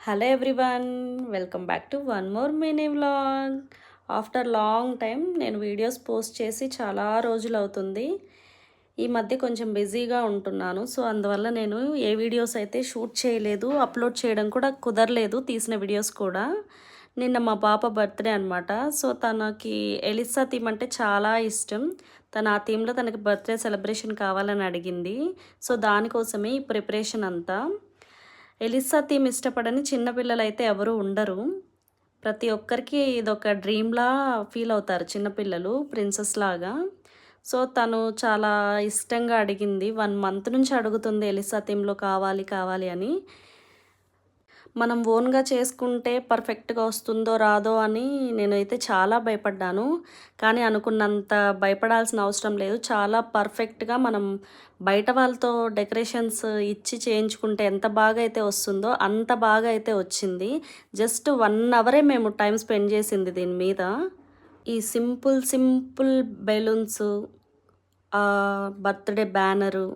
Hello everyone, welcome back to one more mini vlog. After long time నేను videos post చేసి చాలా రోజులు అవుతుంది. ఈ మధ్య కొంచెం బిజీగా ఉంటున్నాను. సో అందువల్ల నేను ఏ వీడియోస్ అయితే షూట్ చేయలేదు, అప్లోడ్ చేయడం కూడా కుదరలేదు. తీసిన వీడియోస్ కూడా నిన్న మా పాప బర్త్డే అనమాట. సో తనకి ఎలిసా థీమ్ అంటే చాలా ఇష్టం. తను ఆ థీమ్లో తనకి బర్త్డే సెలబ్రేషన్ కావాలని అడిగింది. సో దానికోసమే ఈ ప్రిపరేషన్ అంతా. ఎలిసా థీమ్ ఇష్టపడని చిన్నపిల్లలు అయితే ఎవరు ఉండరు. ప్రతి ఒక్కరికి ఇదొక డ్రీమ్లా ఫీల్ అవుతారు చిన్నపిల్లలు, ప్రిన్సెస్ లాగా. సో తను చాలా ఇష్టంగా అడిగింది. 1 మంత్ నుంచి అడుగుతుంది ఎలిసా థీమ్లో కావాలి కావాలి అని. మనం ఓన్గా చేసుకుంటే పర్ఫెక్ట్గా వస్తుందో రాదో అని నేనైతే చాలా భయపడ్డాను. కానీ అనుకున్నంత భయపడాల్సిన అవసరం లేదు. చాలా పర్ఫెక్ట్గా మనం బయట వాళ్ళతో డెకరేషన్స్ ఇచ్చి చేయించుకుంటే ఎంత బాగా అయితే వస్తుందో అంత బాగా అయితే వచ్చింది. జస్ట్ 1 అవరే మేము టైం స్పెండ్ చేసింది దీని మీద. ఈ సింపుల్ బెలూన్స్, బర్త్డే బ్యానరు,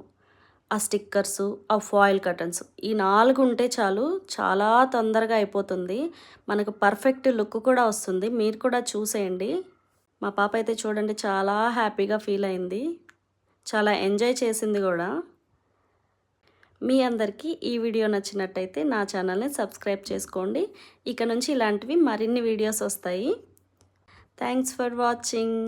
ఆ స్టిక్కర్సు, ఆ ఫాయిల్ కర్టన్స్, ఈ 4 ఉంటే చాలు, చాలా తొందరగా అయిపోతుంది. మనకు పర్ఫెక్ట్ లుక్ కూడా వస్తుంది. మీరు కూడా చూసేయండి. మా పాప అయితే చూడండి చాలా హ్యాపీగా ఫీల్ అయింది, చాలా ఎంజాయ్ చేసింది కూడా. మీ అందరికీ ఈ వీడియో నచ్చినట్టయితే నా ఛానల్ని సబ్స్క్రైబ్ చేసుకోండి. ఇక నుంచి ఇలాంటివి మరిన్ని వీడియోస్ వస్తాయి. Thanks for watching.